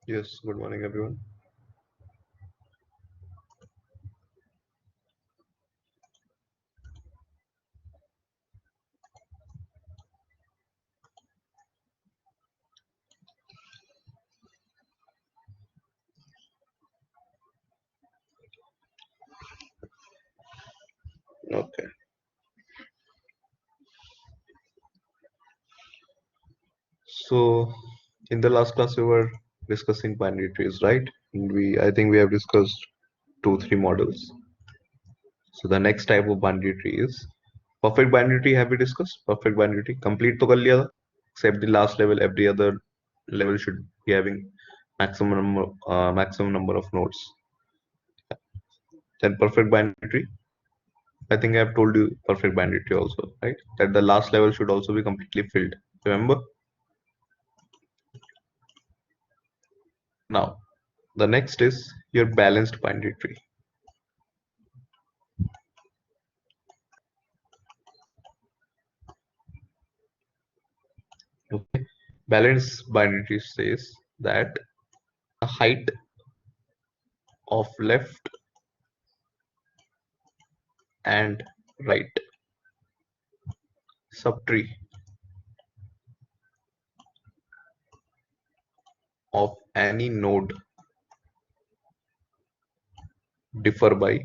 Yes, good morning, everyone. Okay, so in the last class we were discussing binary trees, right? And I think we have discussed two, three models. So the next type of binary tree is perfect binary tree. Have we discussed perfect binary tree? Complete to कर लिया था, except the last level. Every other level should be having maximum number of nodes. Then perfect binary tree. I think I have told you perfect binary tree also, right? That the last level should also be completely filled. Remember? Now, the next is your balanced binary tree. Okay. Balanced binary tree says that the height of left and right subtree of any node differ by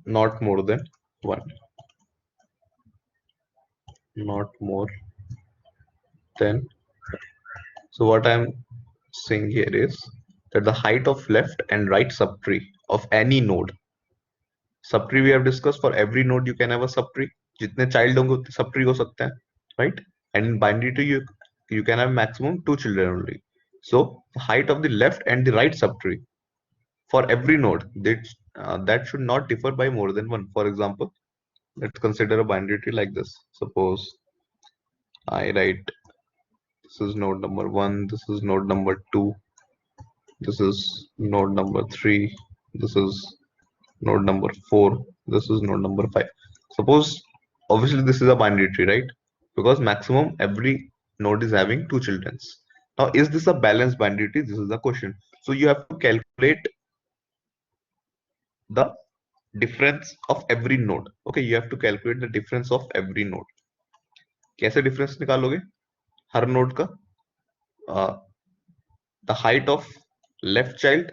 not more than 1. Not more than. So what I'm saying here is that the height of left and right subtree of any node. Subtree we have discussed, for every node you can have a subtree. जितने child होंगे उतने subtree हो सकते हैं, right? And in binary tree you can have maximum 2 children only. So the height of the left and the right subtree for every node that should not differ by more than 1. For example, let's consider a binary tree like this. Suppose I write this is node number 1, this is node number 2, this is node number 3, this is node number 4, this is node number 5. Suppose, obviously this is a binary tree, right? Because maximum every node is having 2 childrens. Now is this a balanced binary tree? This is the question. So you have to calculate the difference of every node. Okay, you have to calculate the difference of every node. कैसे difference निकालोगे हर node का? The height of left child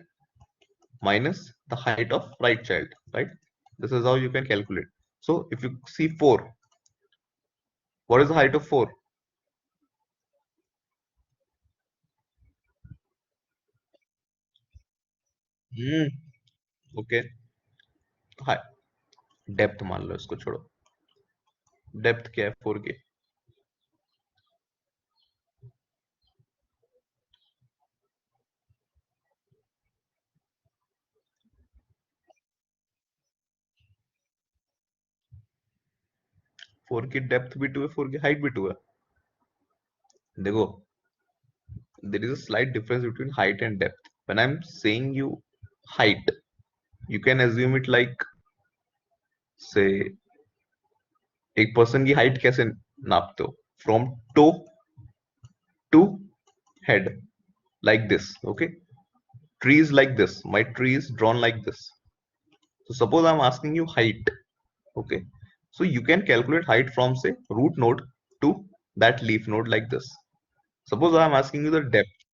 minus the height of right child, right? This is how you can calculate. So if you see 4, what is the height of 4? Hmm. Okay. Height. Depth मान लो इसको छोड़ो. Depth क्या है 4 की? 4 की depth भी 2 है, 4 की हाइट भी 2 है. देखो, there is a slight difference between height and depth. When I'm saying you height, you can assume it like, say, एक पर्सन की हाइट कैसे नापते हो? From toe to head, like this. Okay, tree is like this, my tree is drawn like this. So suppose I'm asking you height. Okay, so you can calculate height from, say, root node to that leaf node like this. Suppose I'm asking you the depth.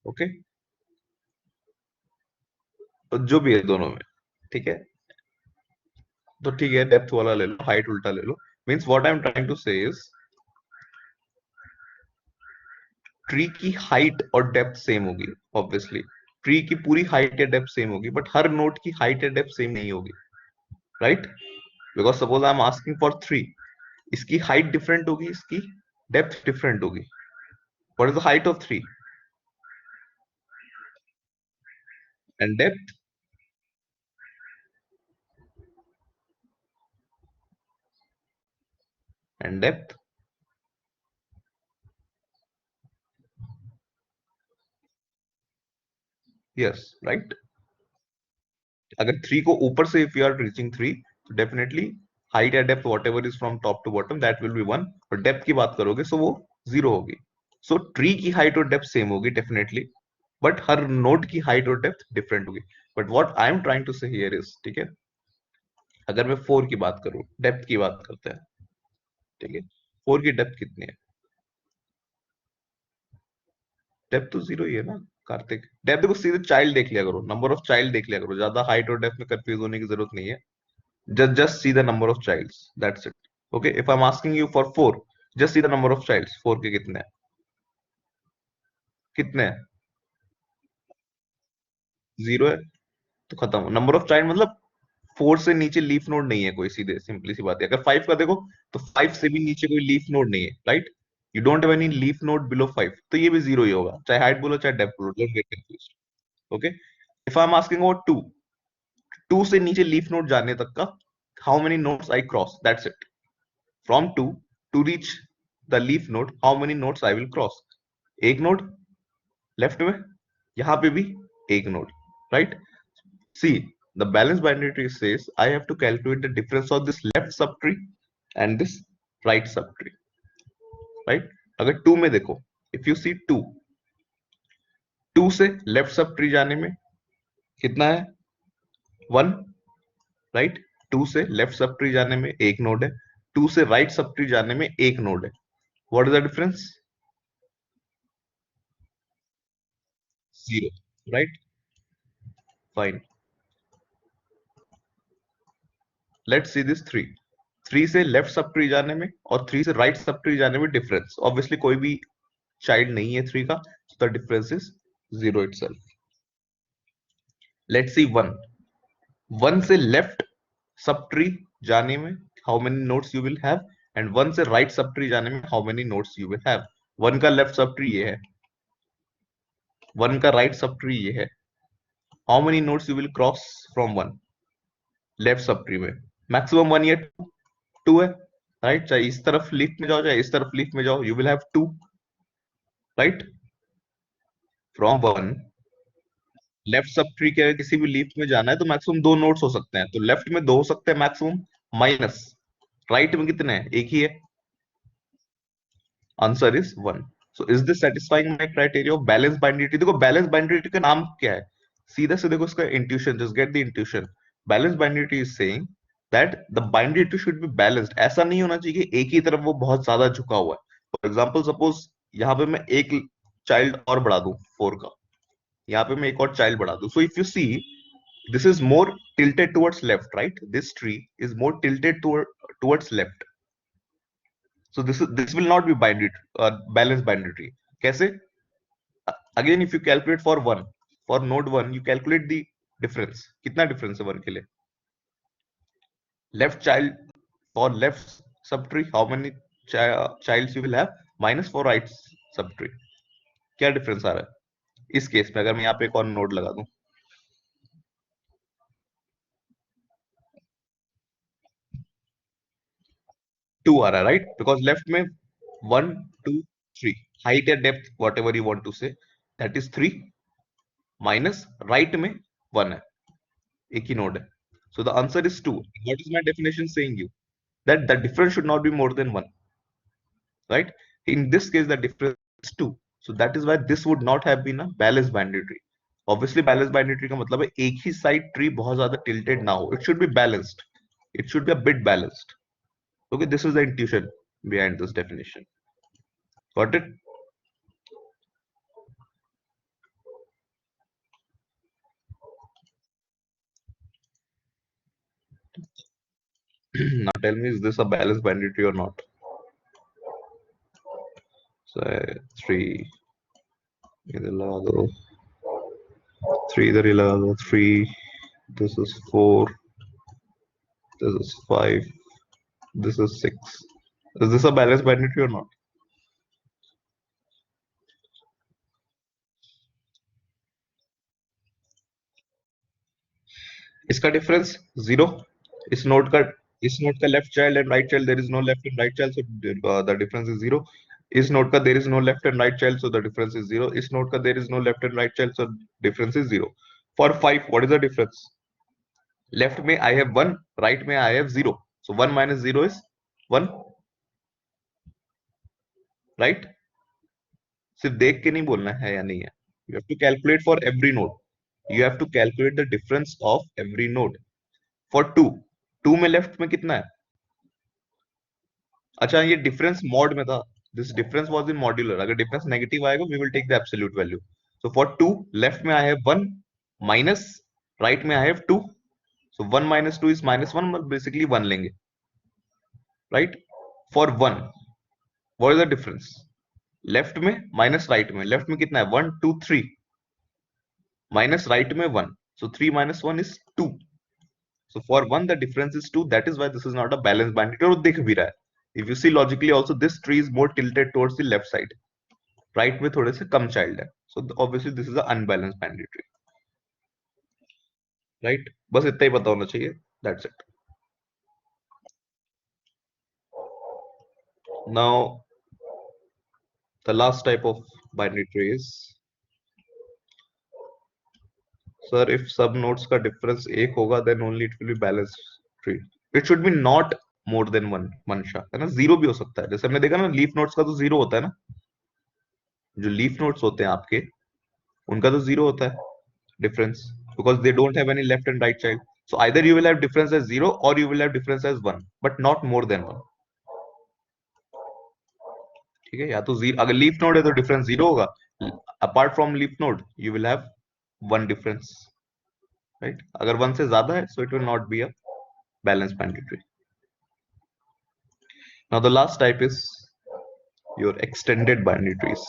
Okay, तो जो भी है दोनों में, ठीक है, तो ठीक है, डेप्थ वाला ले लो, हाइट उल्टा ले लो. Means what I am trying to say is tree की हाइट और डेप्थ सेम होगी. ऑब्वियसली ट्री की पूरी हाइट या डेप्थ सेम होगी, बट हर नोड की हाइट या डेप्थ सेम नहीं होगी, right? Because suppose I am asking for 3, इसकी हाइट डिफरेंट होगी, इसकी डेप्थ डिफरेंट होगी. What is the height of 3 and depth? And depth, yes, right. अगर 3 को ऊपर से इफ यू आर रीचिंग 3, तो डेफिनेटली हाइट या depth whatever is from top to bottom that will be 1. और डेप्थ की बात करोगे, सो वो जीरो होगी। सो ट्री की हाइट और डेप्थ सेम होगी डेफिनेटली, बट हर नोड की हाइट और डेप्थ डिफरेंट होगी। But what I am trying to say here is, ठीक है, अगर मैं 4 की बात करूं, डेप्थ की बात करते हैं, ठीक है, 4 की डेप्थ कितनी है? डेप्थ तो जीरो ही है ना कार्तिक। डेप्थ देखो, सीधे चाइल्ड देख लिया करो, नंबर ऑफ चाइल्ड देख लिया करो, ज्यादा हाइट और डेप्थ में कंफ्यूज होने की जरूरत नहीं है। Just see the number of childs, that's it. Okay, if I am asking you for 4, just see the number of childs, 4 के कितने हैं? कितने हैं? जीरो है, तो खत्म। नंबर ऑफ चाइल्ड मतलब 4 से नीचे लीफ नोड नहीं है कोई, सीधे सिंपली सी बात है। अगर 5 का देखो, तो 5 से भी नीचे कोई लीफ नोड नहीं है, right? You don't have any leaf node below 5, तो ये भी जीरो ही होगा, चाहे हाइट बोलो चाहे डेप्थ बोलो, don't get confused. Okay, if I am asking about 2, 2 से नीचे लीफ नोड जाने तक का, how many nodes I cross, that's it. From 2 to reach the leaf node, how many nodes I will cross? एक node left में, यहां पे भी एक node, right? See, the balanced binary tree says I have to calculate the difference of this left subtree and this right subtree, right? अगर 2 में देखो, if you see 2, 2 से लेफ्ट सब ट्री जाने में कितना है? 1, राइट? 2 से लेफ्ट सब ट्री जाने में एक नोड है, 2 से राइट सब ट्री जाने में एक नोड है। What is the difference? Zero, right? Fine, let's see this 3, 3 से लेफ्ट सब ट्री जाने में और 3 से राइट सब ट्री जाने में डिफरेंस, ऑब्वियसली कोई भी चाइल्ड नहीं है 3 का, so the difference is 0 itself. Let's see 1, 1 से लेफ्ट सब ट्री जाने में how many nodes you will have, and 1 से राइट सब ट्री जाने में how many nodes you will have. 1 का लेफ्ट सब ट्री ये है, 1 का राइट सब ट्री ये है, how many nodes you will cross from 1 left sub tree में? मैक्सिमम 1 या 2 है, राइट? चाहे इस तरफ लीफ में जाओ चाहे इस तरफ लीफ में जाओ, you will have 2, right? From 1 left sub tree के किसी भी लीफ में जाना है तो मैक्सिमम 2 नोड्स हो सकते हैं, तो लेफ्ट में 2 हो सकते हैं मैक्सिमम, माइनस राइट में कितने हैं? एक ही है। Answer is 1। So is this satisfying my criteria of balance binary tree? देखो, बैलेंस बाइनरी ट्री का नाम क्या है? सीधा से देखो इसका intuition, just get the intuition. Balance binary tree is saying that the binary tree should be balanced. ऐसा नहीं होना चाहिए कि एक ही तरफ वो बहुत ज्यादा झुका हुआ है। फॉर एग्जांपल, सपोज यहाँ पे मैं एक चाइल्ड और बढ़ा दूं 4 का, यहाँ पे मैं एक और चाइल्ड बढ़ा दूं, so if you see this is more tilted towards left, right? This tree is more tilted towards left, so this will not be binary, balanced binary tree. Kaise? Again, if you calculate for 1, for node 1 you calculate the difference, kitna difference hai 1 ke liye? Left child, for left subtree how many childs you will have, minus for right subtree, क्या difference आ रहा है इस case में? अगर मैं यहाँ पे एक और नोड लगा दूं, 2 आ रहा है, राइट? बिकॉज लेफ्ट में 1, 2, 3, हाइट या depth whatever you want to say, that is 3, minus right में 1 है, एक ही नोड है, so the answer is 2। What is my definition saying you that the difference should not be more than 1, right? In this case the difference is 2, so that is why this would not have been a balanced binary tree. Obviously balanced binary tree का मतलब है एक ही side tree बहुत ज्यादा tilted ना हो, it should be balanced, it should be a bit balanced. Okay, this is the intuition behind this definition. Got it? Now tell me, is this a balanced binary tree or not? So 3 इधर लगा दो, 3 इधर ही लगा दो, 3, this is 4, this is 5, this is 6. Is this a balanced binary tree or not? इसका difference 0, इस node का, इस नोड का left child and right child, there is no left and right child, so the difference is 0. इस node का there is no left and right child, so the difference is 0. इस node का there is no left and right child, so difference is 0. For 5 what is the difference? Left में I have 1, right में I have 0, so 1 minus 0 is 1, right? सिर्फ देख के नहीं बोलना है या नहीं है, you have to calculate for every node. You have to calculate the difference of every node for two. Two में लेफ्ट में कितना है? अच्छा, ये डिफरेंस मॉड में था। This difference was in modular. अगर डिफरेंस नेगेटिव आएगा we will take the absolute value. So for two, left में I have one minus, right में I have two. So one minus two is minus one, basically one लेंगे, right? For one, what is the difference? Left में minus right में। Left में कितना है? One two three, minus right में one. So three minus one is two. So for one, the difference is two. That is why this is not a balanced binary. और दिख भी रहा है. If you see logically also, this tree is more tilted towards the left side. Right में थोड़े से कम child है. So obviously this is an unbalanced binary tree. Right? बस इतना ही पता होना चाहिए. That's it. Now the last type of binary tree is, sir, if sub nodes का difference एक होगा, then only it will be balanced tree. It should be not more than one. मंशा है ना, जीरो भी हो सकता है. जैसे हमने देखा ना, लीफ नोड्स का तो जीरो होता है ना. जो लीफ नोड्स होते हैं आपके, उनका तो जीरो होता है difference, because they don't have any left and right child. So either you will have difference as 0 or you will have difference as 1, but not more than 1. ठीक है? या तो जीरो, अगर लीफ नोड है तो difference zero होगा. Apart from leaf node you will have one difference, right? अगर one से ज्यादा है, so it will not be a balanced binary tree. Now the last type is your extended binary trees.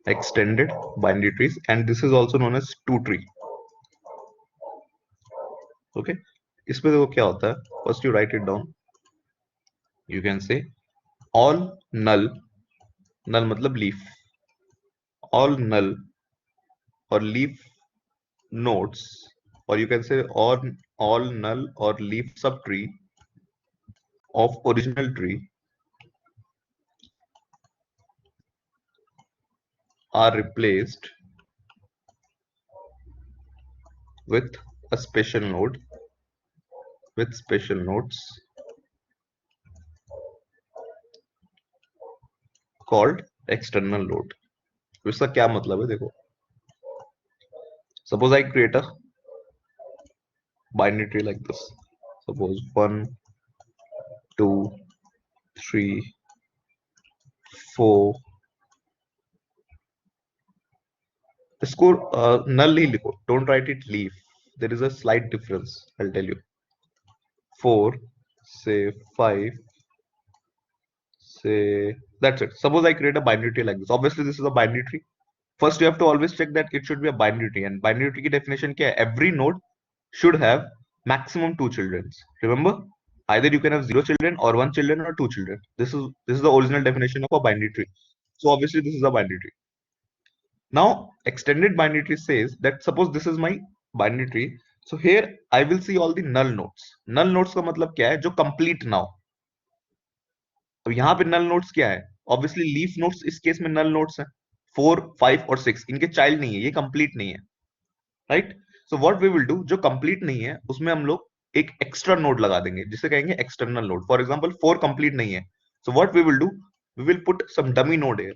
Extended binary trees, and this is also known as two tree. Okay, इसमें देखो क्या होता है. First you write it down. You can say all null, null मतलब leaf, all null or leaf nodes, or you can say all null or leaf subtree of original tree are replaced with a special node, with special nodes called external node. इसका क्या मतलब है? देखो, suppose I create a binary tree like this. Suppose 1 2 3 4. इसको null ही लिखो, don't write it leaf. There is a slight difference, I'll tell you. 4, say 5, say, that's it. Suppose I create a binary tree like this. Obviously this is a binary tree. First you have to always check that it should be a binary tree, and binary tree की definition क्या है? Every node should have maximum two children. Remember, either you can have zero children or one children or two children. This is the original definition of a binary tree. So obviously this is a binary tree. Now extended binary tree says that suppose this is my binary tree, so here I will see all the null nodes. Null nodes का मतलब क्या है? जो complete now. अब यहाँ पे नल nodes क्या है? ऑब्वियसली लीफ नोड्स इस केस में नल नोड्स है. 4 5 और 6 इनके चाइल्ड नहीं है, ये कंप्लीट नहीं है, right? So what we will do, जो कंप्लीट नहीं है उसमें हम लोग एक एक्स्ट्रा नोड लगा देंगे जिसे कहेंगे external node. For example 4 complete नहीं है, so what we will do, we will put some dummy node here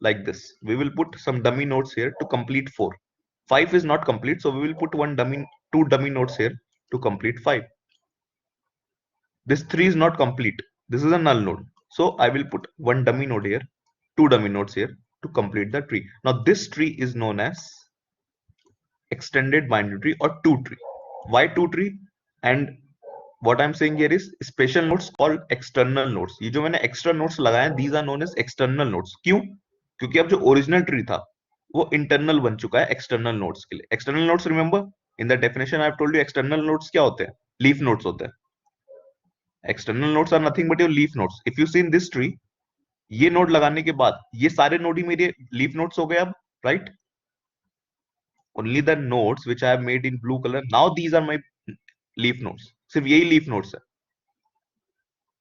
like this. We will put some dummy nodes here to complete 4. 5 is not complete, so we will put two dummy nodes here to complete 5. This 3 is not complete. This is a null node. So I will put one dummy node here, two dummy nodes here to complete the tree. Now this tree is known as extended binary tree or two tree. Why two tree? And what I'm saying here is special nodes called external nodes. ये जो मैंने extra nodes लगाए हैं, these are known as external nodes. क्यों? क्योंकि अब जो original tree था वो internal बन चुका है external nodes के लिए. External nodes, remember in the definition I have told you external nodes क्या होते हैं? Leaf nodes होते हैं. External nodes are nothing but your leaf nodes. If you see in this tree, ये नोड लगाने के बाद ये सारे नोड ही मेरे लीफ नोड्स हो गए अब, right? Only the nodes which I have made in blue colour, now these are my leaf nodes. सिर्फ यही लीफ नोड्स है.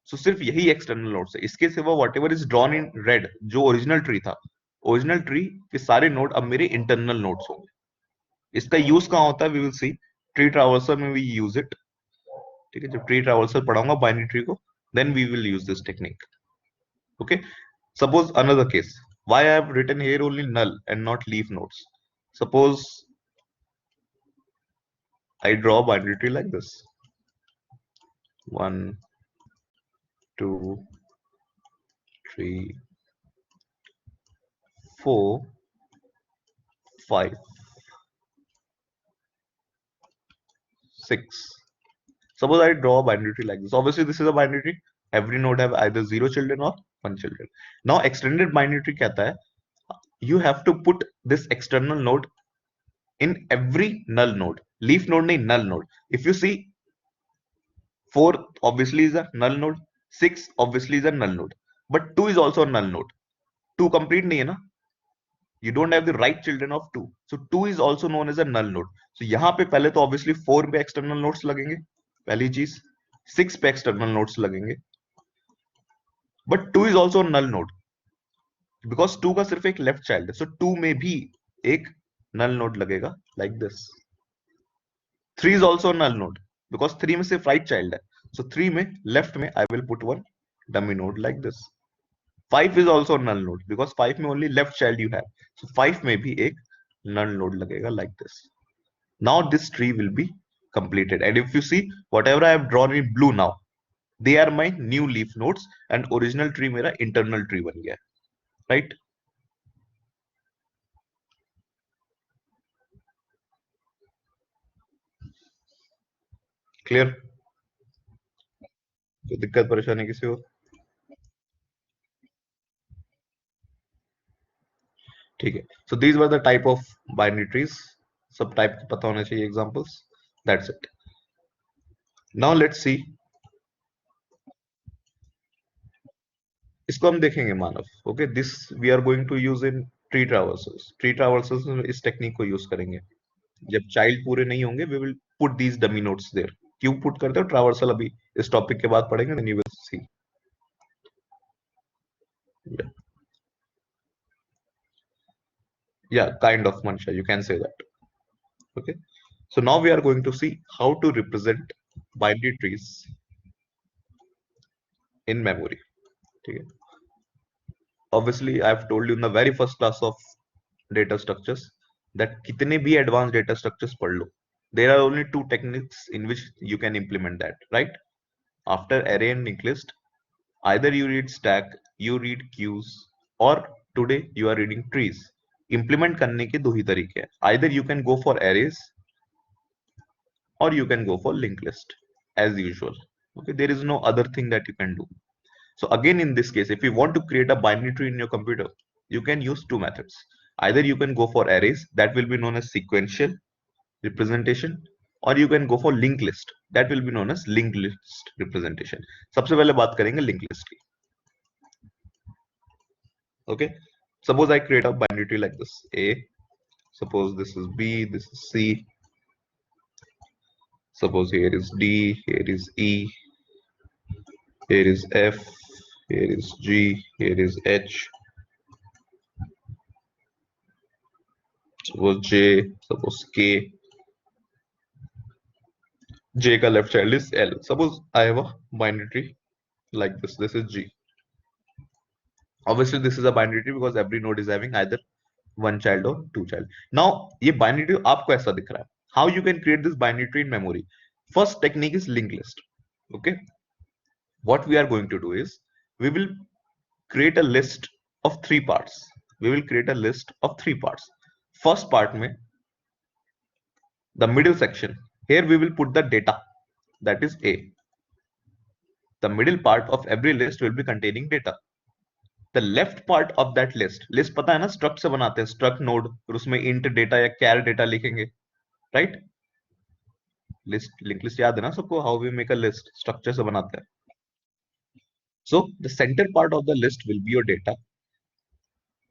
सो सिर्फ यही एक्सटर्नल नोड्स है. इसके सिवा whatever is drawn in red जो ओरिजिनल ट्री था, ओरिजिनल ट्री के सारे नोड अब मेरे इंटरनल नोड्स होंगे. इसका यूज कहां होता है? वी विल सी ट्री ट्रैवर्सर में वी यूज इट. ठीक है, जब ट्री ट्रैवर्सर पढ़ाऊंगा बाइनरी ट्री को, then we will use this technique. Okay, suppose another case. Why I have written here only null and not leaf nodes? Suppose I draw a binary tree like this. 1, 2, 3, 4, 5, 6. Suppose I draw a binary tree like this. Obviously, this is a binary tree. Every node have either 0 children or 1 children. Now, extended binary tree कहता है, you have to put this external node in every null node. Leaf node nahi, null node. If you see, 4 obviously is a null node. 6 obviously is a null node. But 2 is also a null node. 2 complete nahi hai na? You don't have the right children of 2. So 2 is also known as a null node. So यहाँ पे पहले तो obviously 4 पे external nodes लगेंगे, पहली चीज. 6 पे external nodes लगेंगे. But 2 is also a null node because 2 का सिर्फ एक left child है. So 2 में भी एक null node लगेगा like this. 3 is also a null node because 3 में सिर्फ right child है. So 3 में left में I will put one dummy node like this. 5 is also a null node because 5 में only left child you have. So 5 में भी एक null node लगेगा like this. Now this tree will be completed. And if you see, whatever I have drawn in blue now, they are my new leaf nodes and original tree मेरा internal tree बन गया, right? Clear? तो दिक्कत परेशानी किसी हो? ठीक है. So these were the type of binary trees. सब type के पता होने चाहिए examples. That's it. Now let's see. इसको हम देखेंगे मानव. Okay, this we are going to use in tree traversals. Tree traversals में इस टेक्निक को यूज करेंगे. जब चाइल्ड पूरे नहीं होंगे we will put these dummy nodes there. क्यों पुट करते हो? ट्रावर्सल अभी इस टॉपिक के बाद पढ़ेंगे. Then you will see. Yeah, yeah, kind of, Mansha, you can say that. Okay, so now we are going to see how to represent binary trees in memory. Okay, obviously I have told you in the very first class of data structures that कितने भी advanced data structures पढ़ लो, there are only two techniques in which you can implement that, right? After array and linked list, either you read stack, you read queues, or today you are reading trees. Implement करने के दो ही तरीके हैं. Either you can go for arrays or you can go for linked list as usual. Okay, there is no other thing that you can do. So again, in this case, if you want to create a binary tree in your computer, you can use two methods. Either you can go for arrays, that will be known as sequential representation, or you can go for linked list, that will be known as linked list representation. सबसे पहले बात करेंगे linked list की. Okay, suppose I create a binary tree like this. A, suppose this is B, this is C, suppose here is D, here is E, here is F, here is G, here is H, suppose J, suppose K. J का left child is L. Suppose I have a binary tree like this. This is G. Obviously, this is a binary tree because every node is having either one child or two child. Now, ये binary tree आपको ऐसा दिख रहा है. How you can create this binary tree in memory? First technique is linked list. Okay. What we are going to do is we will create a list of three parts. We will create a list of three parts. First part में the middle section. Here we will put the data, that is A. The middle part of every list will be containing data. The left part of that list पता है ना, struct से बनाते हैं, struct node, और उसमें int data या char data लिखेंगे, right? Linked list याद है ना सबको, how we make a list, structure से बनाते हैं. So the center part of the list will be your data.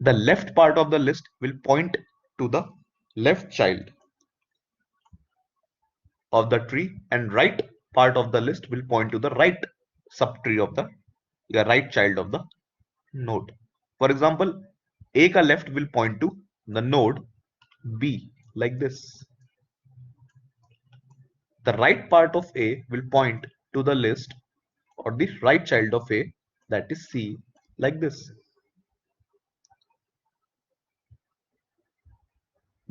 The left part of the list will point to the left child of the tree, and right part of the list will point to the right subtree of the right child of the node. For example, A का left will point to the node B like this. The right part of A will point to the list or the right child of A, that is C, like this.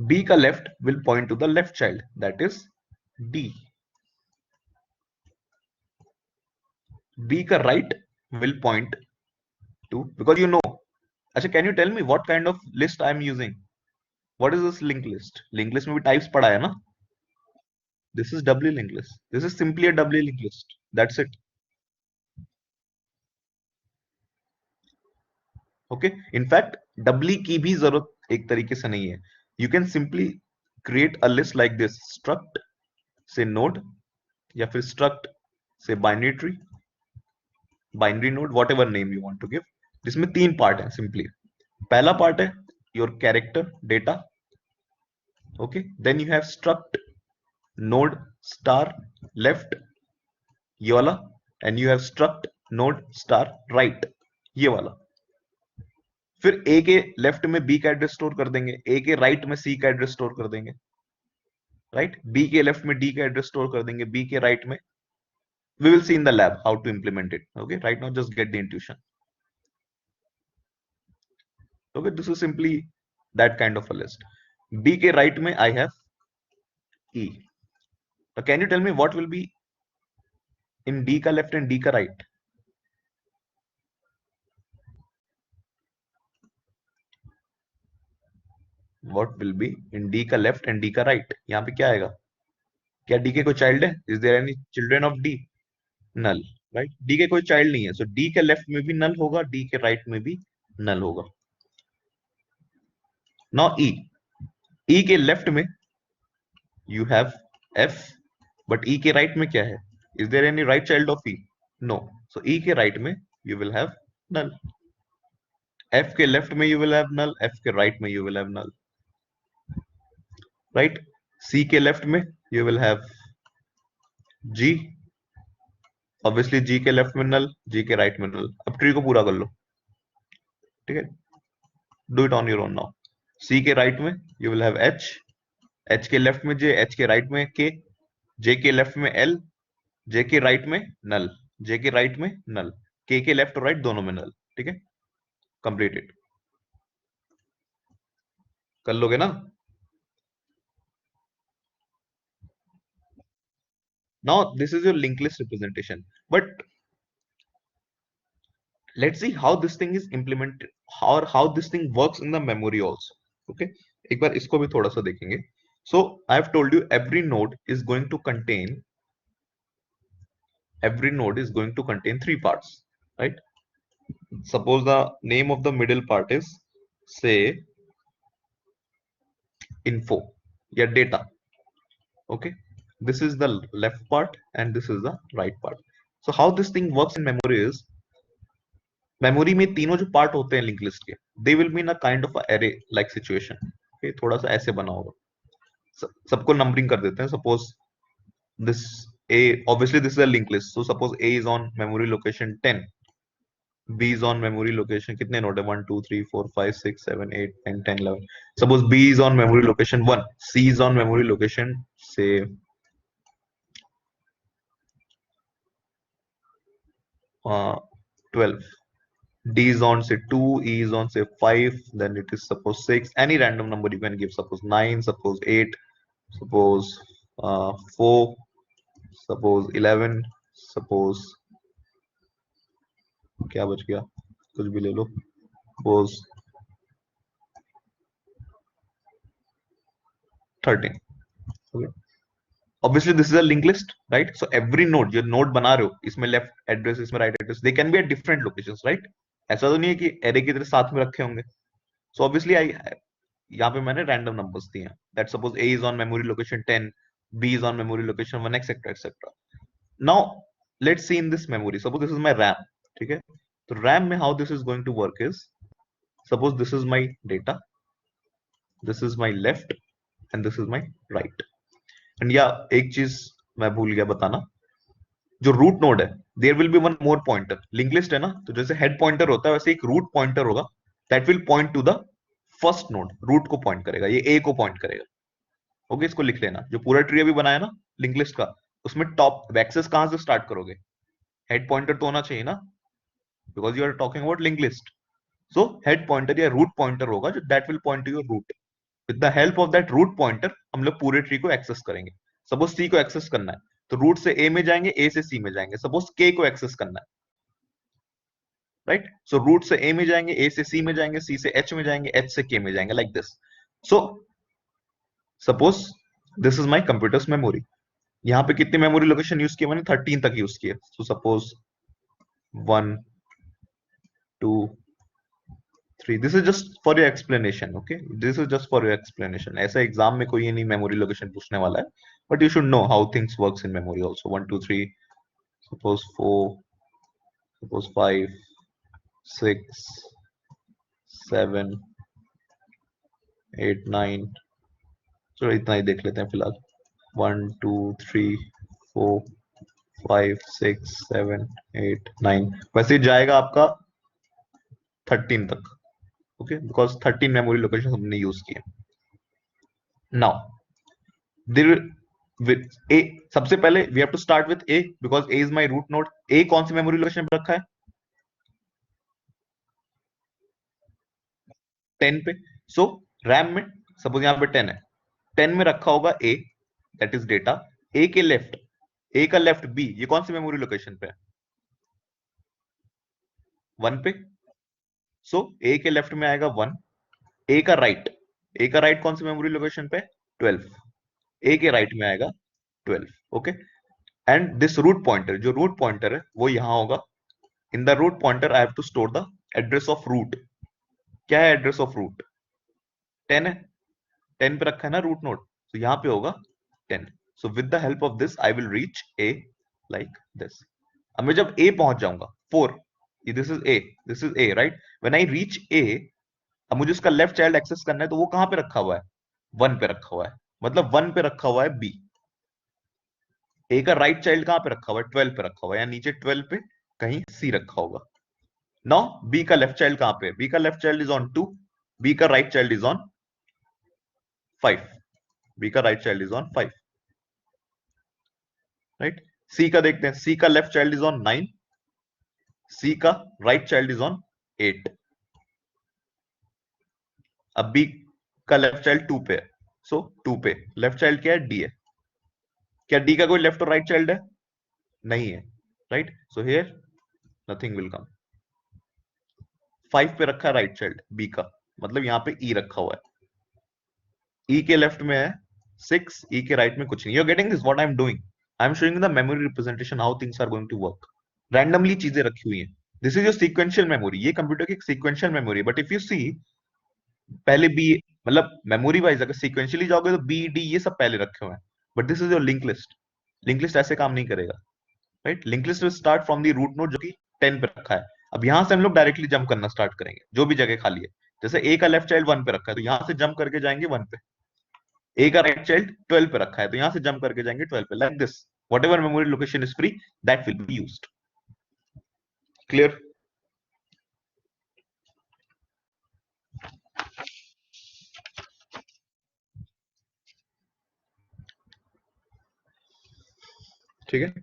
B का left will point to the left child, that is D. B का right will point to, because you know. अच्छा, can you tell me what kind of list I am using? What is this linked list? Linked list में भी types पढ़ा है ना? This is doubly linked list. This is simply a doubly linked list. That's it. Okay. In fact, doubly की भी जरूरत एक तरीके से नहीं है. You can simply create a list like this. Struct say node या फिर struct say binary tree, binary node, whatever name you want to give. जिसमें तीन पार्ट है simply. पहला पार्ट है your character data. Okay. Then you have struct node star left, ये वाला, and you have struct node star right, ये वाला. फिर ए के लेफ्ट में बी का एड्रेस स्टोर कर देंगे, ए के राइट में सी का एड्रेस स्टोर कर देंगे, राइट. बी के लेफ्ट में डी का एड्रेस स्टोर कर देंगे, बी के राइट में. We will see in the lab how to implement it. Okay, right now just get the intuition. Okay, this is simply that kind of a list. B के right में I have E. तो can you tell me what will be in D का left and D का right? What will be in D का left and D का right? यहाँ पे क्या आएगा? क्या डी के कोई चाइल्ड है? Is there any children of D? Null, right. D के कोई चाइल्ड नहीं है, सो डी के लेफ्ट में भी नल होगा, डी के राइट में भी नल होगा. नाउ ई. ई के लेफ्ट में you have F, but E के राइट में क्या है? Is there any right child of E? No. So E के राइट में you will have null. F के लेफ्ट में you will have null, F के राइट में you will have null, right. C के लेफ्ट में you will have G. Obviously G के left में नल, जी के राइट में नल. अब ट्री को पूरा कर लो, ठीक है. Do it on your own now. C के राइट में you will have H, H के लेफ्ट में जे, एच के राइट में के, जे के लेफ्ट में एल, जे के राइट में नल, जे के राइट में नल, के लेफ्ट और राइट दोनों में नल. ठीक है, कंप्लीट इट. कर लोगे ना? Now this is your linked list representation, but let's see how this thing is implemented, how this thing works in the memory also. Okay, एक बार इसको भी थोड़ा सा देखेंगे. So I have told you every node is going to contain three parts, right? Suppose the name of the middle part is say info या data. Okay, this is the left part and this is the right part. So how this thing works in memory is, memory में तीनों जो part होते हैं link list के, they will be in a kind of array like situation. Okay, थोड़ा सा ऐसे बना होगा. सबको नंबरिंग कर देते हैं. Suppose this A, obviously this is a link list, so suppose A is on memory location 10, B is on memory location, कितने नोड है? 1 2 3 4 5 6 7 8 9 10 11. Suppose B is on memory location 1, C is on memory location से 12, D is on say 2, E is on say 5, then it is suppose 6, any random number you can give, suppose 9, suppose 8, suppose 4, suppose 11, suppose क्या बच गया, कुछ भी ले लो, suppose 13. Okay. Obviously this is a linked list, right? So every node, जो node बना रहे हो, इसमें left address, इसमें right address, they can be at different locations, right? ऐसा तो नहीं है कि array की तरह साथ में रखे होंगे. So obviously यहाँ पे मैंने रैंडम नंबर्स दिए हैं. That suppose A is on memory location 10, B is on memory location 1, etc etc. Now let's see in this memory, suppose this is my RAM. ठीक है, तो RAM में how this is going to work is, suppose this is my data, this is my left and this is my right. And yeah, एक चीज मैं भूल गया बताना, जो रूट नोड है, there will be one more pointer. Link list है ना, तो जैसे हेड पॉइंटर होता है वैसे एक रूट पॉइंटर होगा, that will point to the first node. Root को पॉइंट करेगा, ये ए को पॉइंट करेगा. ओके, इसको लिख लेना. जो पूरा ट्री अभी बनाया ना लिंक लिस्ट का, उसमें टॉप एक्सेस कहां से स्टार्ट करोगे? हेड पॉइंटर तो होना चाहिए ना, because you are talking about link list. So head pointer या रूट पॉइंटर होगा जो that will point to your root. With the help of that root pointer हम लोग पूरे ट्री को एक्सेस करेंगे। सपोज सी को एक्सेस करना है तो रूट से ए में जाएंगे, ए से सी में जाएंगे। सपोज के को एक्सेस करना है, राइट, सो रूट से ए में जाएंगे, ए से सी में जाएंगे, सी से एच में जाएंगे, एच से के में जाएंगे, like this. So suppose this is my computers memory. यहाँ पे कितनी मेमोरी लोकेशन यूज किए, मैंने 13 तक यूज किए। So suppose 1 2 3, this is just for your explanation, okay, this is just for your explanation. ऐसा एग्जाम में कोई ये नहीं मेमोरी लोकेशन पूछने वाला है, but you should know how things works in memory also. 1 2 3, suppose 4, suppose 5 6 7 8 9, चलो इतना ही देख लेते हैं फिलहाल। 1 2 3 4 5 6 7 8 9, वैसे जाएगा आपका 13 तक, ओके, बिकॉज 13 मेमोरी लोकेशन हमने यूज किए। नाउ देयर विद ए, सबसे पहले we have to start with A because A is my root node. A कौन सी मेमोरी लोकेशन पे रखा है? 10 पे। सो रैम में सपोज यहाँ पे 10 है, 10 में रखा होगा ए, दैट इज डेटा। ए के लेफ्ट, ए का लेफ्ट बी, ये कौन सी मेमोरी लोकेशन पे है? 1 पे। सो ए के लेफ्ट में आएगा 1, ए का राइट, ए का राइट कौन सी मेमोरी लोकेशन पे? 12, ए के राइट में आएगा 12, okay. And this root pointer, जो रूट पॉइंटर है वो यहां होगा। In the root pointer I have to store the address of root. क्या है एड्रेस ऑफ रूट? 10 है, 10 पे रखा है ना रूट नोड, तो यहां पे होगा 10। So with the help of this I will reach a like this. अब मैं जब ए पहुंच जाऊंगा 4, this is a, this is a, right, when I reach a, अब मुझे उसका लेफ्ट चाइल्ड एक्सेस करना है, तो वो कहां पे रखा हुआ है? 1 पे रखा हुआ है, मतलब 1 पे रखा हुआ है बी। ए का राइट चाइल्ड कहां पे रखा हुआ है? 12 पे रखा हुआ है, या नीचे 12 पे कहीं सी रखा होगा। नाउ बी का लेफ्ट चाइल्ड कहां पे है? बी का left child is on 2, B का right child is on 5, B का right child is on 5, right. C का देखते हैं, सी का left child is on 9, C का राइट चाइल्ड इज ऑन 8। अब बी का लेफ्ट चाइल्ड 2 पे है, सो 2 पे लेफ्ट चाइल्ड क्या है? डी है। क्या डी का कोई लेफ्ट और राइट चाइल्ड है? नहीं है, right, so here nothing will come. 5 पे रखा है राइट चाइल्ड बी का, मतलब यहां पे ई रखा हुआ है। ई के लेफ्ट में है 6, ई के राइट में कुछ नहीं। You are getting this what I am doing? I am showing the memory representation, how things are going to work. Randomly चीजें रखी हुई हैं। This is your sequential memory, ये कंप्यूटर की sequential memory. But if you see, पहले B, मतलब memory wise अगर sequentially जाओगे तो बी डी ये सब पहले रखे हुए हैं। But this is your link list. Link list ऐसे काम नहीं करेगा, right. Link list will start from the root node जो कि 10 पे रखा है। अब यहां से हम लोग डायरेक्टली जंप करना स्टार्ट करेंगे, जो भी जगह खाली है। जैसे ए का लेफ्ट चाइल्ड 1 पे रखा है, तो यहां से जंप करके जाएंगे 1 पे। ए का राइट चाइल्ड 12 पे रखा है, तो यहां से जंप करके जाएंगे 12 पे, like this. What ever memory location is free, that will be used. Clear? ठीक है।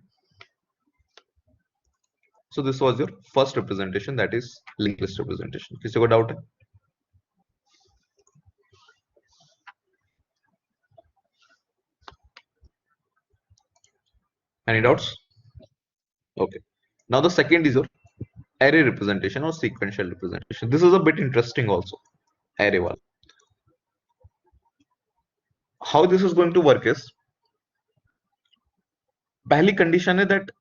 So this was your first representation, that is link list representation. किसी को डाउट है? Any doubts? Okay. Now the second is your array representation or sequential representation. This is a bit interesting also. Array one. How this is going to work is, पहली condition है that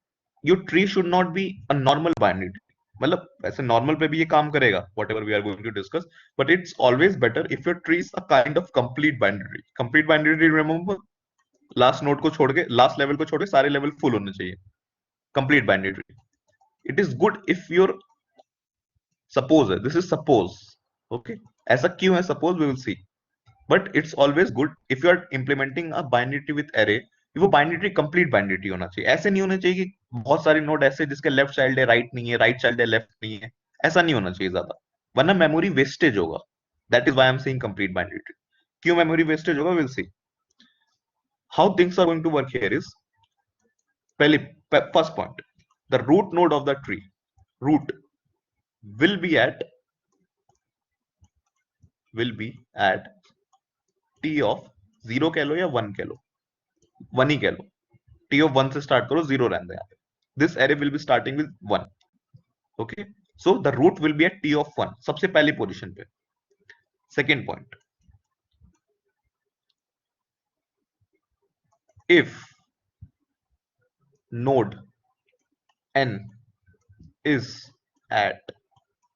your tree should not be a normal binary tree. मतलब ऐसे normal पे भी ये काम करेगा, whatever we are going to discuss, but it's always better if your tree is a kind of complete binary tree. Complete binary tree, remember, last node को छोड़ के, लास्ट लेवल को छोड़ के सारे लेवल फुल होने चाहिए। Complete binary tree. It is good if your, suppose है, दिस इज सपोज, ओके। ऐसा क्यों है suppose, we will see. But it's always good if you are implementing a binary tree with array, वो binary tree complete binary tree होना चाहिए। ऐसे नहीं होना चाहिए कि बहुत सारे नोड ऐसे जिसके लेफ्ट चाइल्ड है राइट नहीं है, राइट चाइल्ड है लेफ्ट नहीं है। ऐसा नहीं होना चाहिए ज्यादा, वरना मेमोरी वेस्टेज होगा। That is why I am saying complete binary tree. क्यों मेमोरी वेस्टेज होगा, will see. How things are going to work here is, पहले first point, the root node of the tree, root will be at will be at T of 0 कह लो या 1 कह लो, 1 ही कह लो, T of 1 से start करो, 0 रहने दो यहाँ पे, this array will be starting with 1. Okay, so the root will be at T of 1, सबसे पहली पोजीशन पे. Second point, if node n is at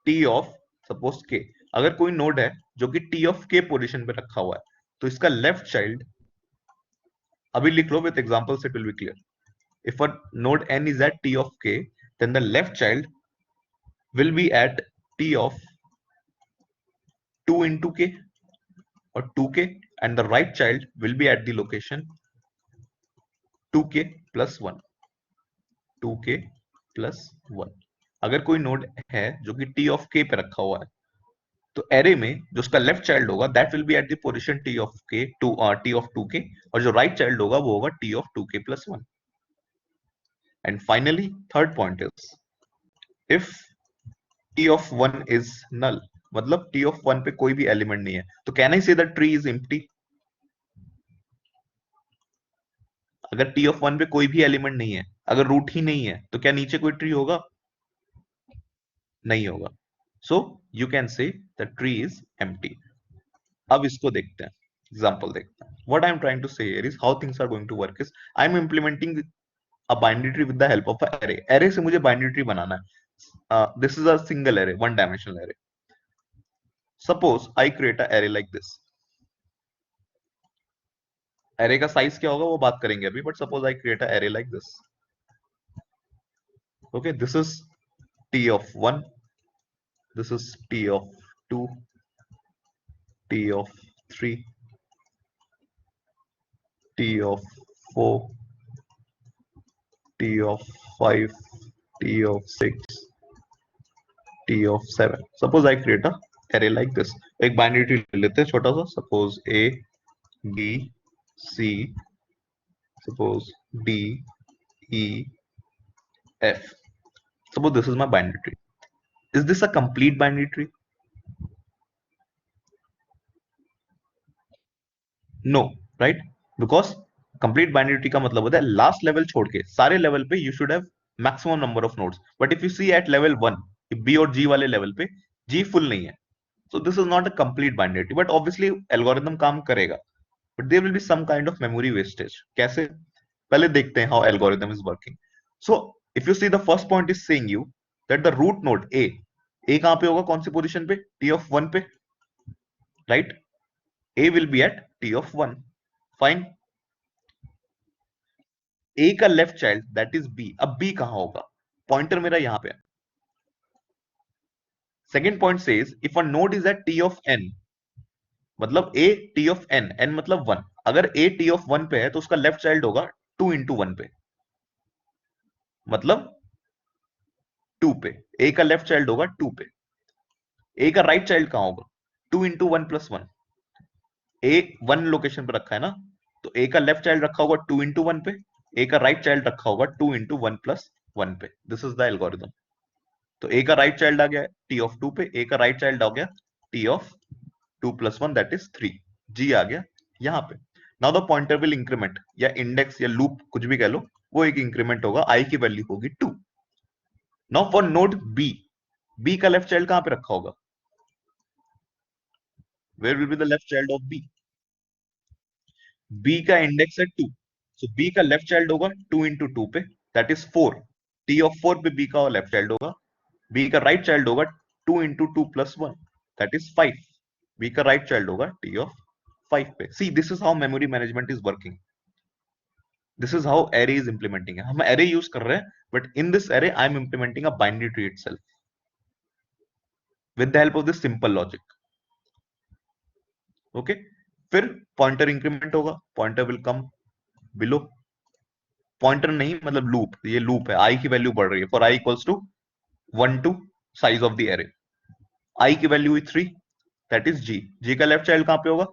t of suppose k, अगर कोई नोड है जो कि t of k पोजीशन पे रखा हुआ है, तो इसका लेफ्ट चाइल्ड, अभी लिख लो with examples it will be clear. If a node n is at t of k, then the left child will be at t of 2 into k or 2k, and the right child will be at the location 2k plus 1. 2k plus 1. अगर कोई node है जो कि t of k पे रखा हुआ है, तो एरे में जो उसका लेफ्ट चाइल्ड होगा that will be at the position t of k to t of 2k, और जो राइट चाइल्ड होगा वो होगा t of 2k plus 1. And finally third point is if t of 1 is null, मतलब t of 1 पे कोई भी element नहीं है, तो कैन आई से द ट्री इज एम्प्टी? अगर t of 1 पे कोई भी एलिमेंट नहीं है, अगर रूट ही नहीं है, तो क्या नीचे कोई ट्री होगा? नहीं होगा. So you can say the tree is empty. अब इसको देखते हैं, एग्जांपल देखते हैं. What I am trying to say here is how things are going to work is I am implementing a binary tree with the help of a array. Array से मुझे binary tree बनाना है. This is a single array, one dimensional array. Suppose I create a array like this. Array का size क्या होगा वो बात करेंगे अभी, but suppose I create a array like this. Okay, this is t of 1, this is t of 2, t of 3, t of 4, t of 5, t of 6, t of 7. Suppose I create a array like this. एक binary tree ले लेते हैं छोटा सा. Suppose a b c, suppose d e f. Suppose this is my binary tree. Is this a complete binary tree? No, right? Because complete binary tree का मतलब होता है लास्ट लेवल छोड़ के सारे लेवल पे you should have maximum number of nodes. But if you see at level 1, B और G वाले लेवल पे जी फुल नहीं है, so this is not a complete binary tree. But obviously algorithm काम करेगा, but there will be some kind of memory wastage. कैसे? पहले देखते हैं how algorithm is working. So if you see the first point is saying you that the root node a कहां पे होगा, कौन सी पोजीशन पे? t of 1 पे, right? a will be at t of 1. Fine. a का left child that is b. अब b कहां होगा? पॉइंटर मेरा यहां पे है. Second point says if a node is at t of n, मतलब a t of n, n मतलब 1. अगर a t of 1 पे है तो उसका लेफ्ट चाइल्ड होगा 2 into 1 पे, मतलब 2 पे. a का लेफ्ट चाइल्ड होगा 2 पे. a का राइट चाइल्ड कहां होगा? 2 into 1 plus 1. a 1 लोकेशन पे रखा है ना, तो a का लेफ्ट चाइल्ड रखा होगा 2 into 1 पे, a का राइट चाइल्ड रखा होगा 2 into 1 plus 1 पे. This is the algorithm. तो a का राइट चाइल्ड आ गया t of 2 पे, a का राइट चाइल्ड आ गया t of 2 plus 1 that is 3. g आ गया यहां पे. Now the pointer will increment, या इंडेक्स या लूप कुछ भी कह लो, वो एक इंक्रीमेंट होगा, i की वैल्यू होगी 2. Now for node b, b का लेफ्ट चाइल्ड कहां पे रखा होगा? Where will be the left child of b? b का इंडेक्स है 2, सो b का लेफ्ट चाइल्ड होगा 2 into 2 पे, दैट इज 4. t of 4 पे b का लेफ्ट चाइल्ड होगा. b का राइट चाइल्ड होगा 2 into 2 plus 1, that is 5. b का राइट चाइल्ड होगा t of 5 पे. See this is how memory management is working. This is how array is implementing. हम array use कर रहे हैं, but in this array I am implementing a binary tree itself with the help of this simple logic. Okay, फिर pointer increment होगा, pointer will come below. Pointer नहीं मतलब loop, ये loop है, आई की वैल्यू बढ़ रही है. For I equals to 1 to size of the array, I की value is 3, that is G. G का लेफ्ट चाइल्ड कहां पे होगा?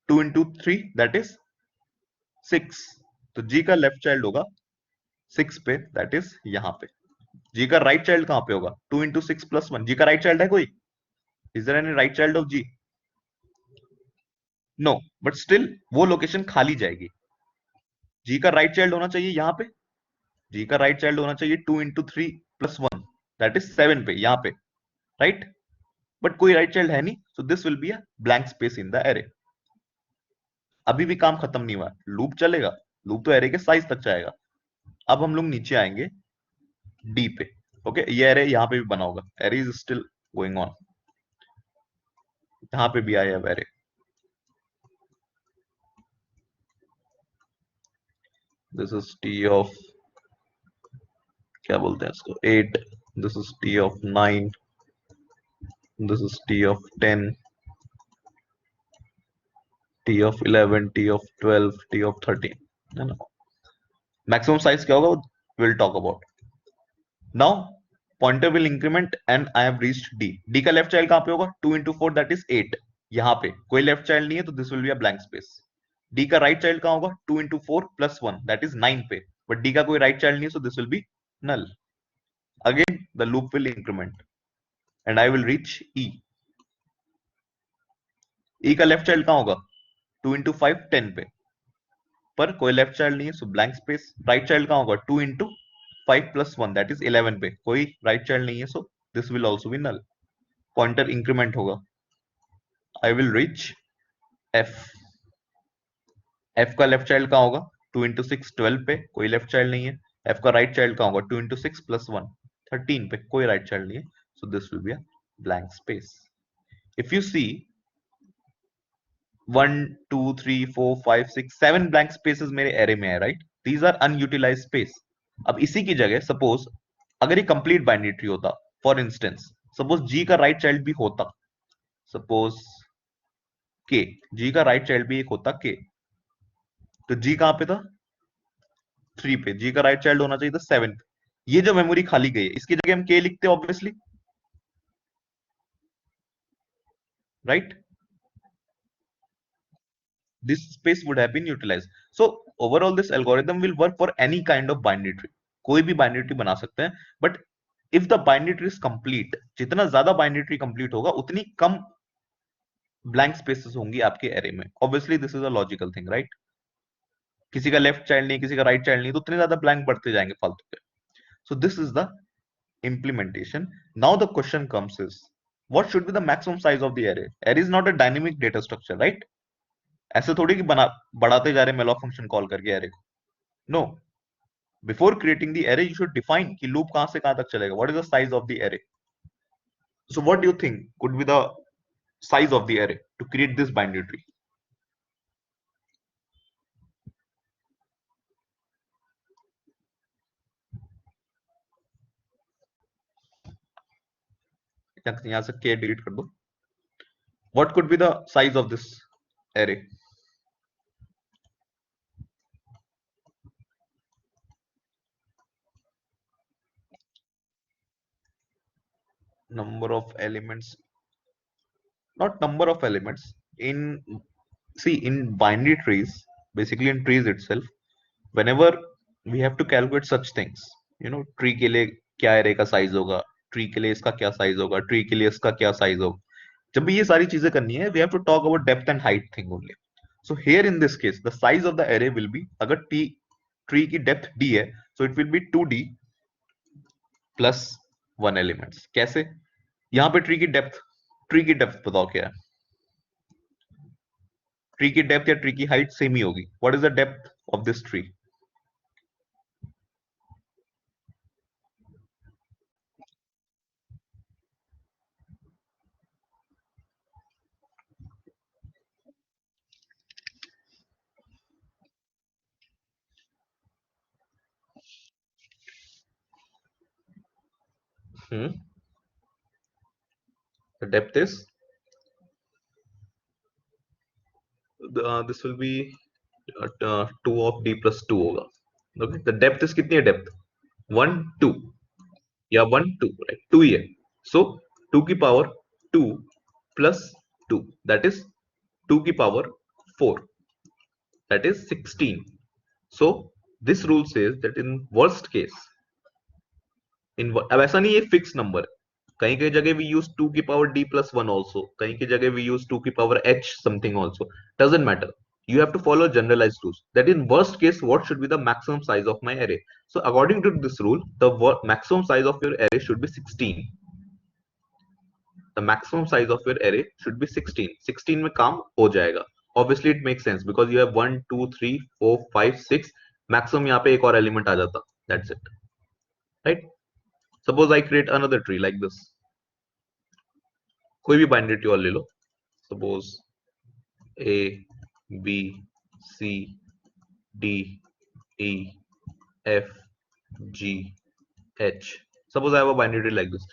2 into 3 दैट इज 6. तो जी का लेफ्ट चाइल्ड होगा 6 पे, दैट इज यहां पे. जी का राइट चाइल्ड कहां पे होगा? 2 into 6 plus 1. जी का राइट चाइल्ड है कोई? Is there any right child of G? No, but still वो लोकेशन खाली जाएगी। जी का राइट चाइल्ड होना चाहिए यहाँ पे, जी का राइट चाइल्ड होना चाहिए 2 × 3 + 1, दैट इज 7 पे, यहाँ पे, राइट। बट कोई राइट चाइल्ड है नहीं, सो this will be a blank space in the array. अभी भी काम खत्म नहीं हुआ, लूप चलेगा, लूप तो एरे के साइज तक जाएगा। अब हम लोग नीचे आएंगे डी पे। ओके, ये एरे यहाँ पे भी बना होगा, array is still going on, यहाँ पे भी आया है array. This is T of, क्या बोलते हैं इसको, 8, this is T of 9, this is T of 10, T of 11, T of 12, T of 13, है ना। मैक्सिमम साइज क्या होगा, will talk about now. Pointer will increment and I have reached D. D का left child कहां पे होगा, 2 × 4 that is 8, यहाँ पे कोई लेफ्ट चाइल्ड नहीं है, तो this will be a blank space. D का राइट चाइल्ड कहां होगा, 2 × 4 + 1 दैट इज 9 पे, बट डी का कोई राइट चाइल्ड नहीं है, so this will B null. Again the loop will increment and I will reach e. e का left child कहां होगा, 2 × 5 10 पे, पर कोई लेफ्ट चाइल्ड नहीं है, सो ब्लैंक स्पेस। राइट चाइल्ड कहां होगा, 2 × 5 + 1 दैट इज 11 पे, कोई राइट चाइल्ड नहीं है, so this will also be null. Pointer increment होगा, I will reach f. f का लेफ्ट चाइल्ड कहां होगा, 2 × 6 12 पे, कोई लेफ्ट चाइल्ड नहीं है। f का राइट चाइल्ड कहां होगा, 2 × 6 + 1 13 पे, कोई राइट चाइल्ड नहीं है, so this will be a blank space. If you see 1 2 3 4 5 6 7 blank spaces मेरे एरे में है, right, these are unutilized space. अब इसी की जगह सपोज अगर ये कंप्लीट बाइनरी ट्री होता, फॉर इंस्टेंस सपोज जी का राइट चाइल्ड भी होता, सपोज के, जी का राइट चाइल्ड भी एक होता के, तो जी कहां पे था, 3 पे, जी का राइट चाइल्ड होना चाहिए था 7 पे। ये जो मेमोरी खाली गई है, इसकी जगह हम के लिखते obviously, right, this space would have been utilized. So overall this algorithm will work for any kind of binary tree. कोई भी binary tree बना सकते हैं, but if the binary tree is complete, जितना ज्यादा binary tree complete होगा उतनी कम blank spaces होंगी आपके array में। Obviously this is a logical thing, right? किसी का लेफ्ट चाइल्ड नहीं, किसी का राइट चाइल्ड नहीं, तो उतने ज्यादा ब्लैंक बढ़ते जाएंगे फालतू के। So this is the implementation. Now the question comes is, what should be the maximum size of the array? Array is not a dynamic data structure, right? ऐसे थोड़ी कि बना बढ़ाते जा रहे malloc फंक्शन कॉल करके array को, no. Before creating the array, you should define कि loop कहां से कहां तक चलेगा, what is the size of the array. So what do you think could be the size of the array to create this binary tree? यहाँ से k delete कर दो. What could be the size of this array? Number of elements, not number of elements. In, see, in binary trees, basically in trees itself, whenever we have to calculate such things, you know, tree के लिए क्या array का size होगा, tree के लिए इसका क्या size होगा, tree के लिए इसका क्या size होगा, जब भी ये सारी चीजें करनी है, we have to talk about depth and height thing only. So here in this case, the size of the array will be, अगर tree की depth d है, so it will be 2d plus 1 elements. कैसे? यहाँ पे tree की depth बताओ क्या है? ट्री की डेप्थ या ट्री की हाइट सेम ही होगी. What is the depth of this tree? The depth is, this will be 2 of d plus 2 होगा. Okay, the depth is कितनी है डेप्थ? 1 2 या 1 2, right? 2 ही है. So 2 की पावर 2 plus 2, that is 2 की power 4, that is 16. So this rule says that in worst case, अब ऐसा नहीं है फिक्स नंबर, कहीं कहीं जगह we use 2 की power d plus 1 also, कहीं की जगह we use 2 की power h something also, doesn't matter. You have to follow generalized rules. That in worst case, what should be the maximum size of my array? So according to this rule, the maximum size of your array should be 16. The maximum size of your array should be 16. 16 में काम हो जाएगा. Obviously it makes sense because you have 1 2 3 4 5 6. Maximum यहाँ पे एक और element आ जाता. That's it. Right? Suppose I create another tree like this. कोई भी binary tree और ले लो. Suppose A, B, C, D, E, F, G, H. Suppose I have a binary tree like this.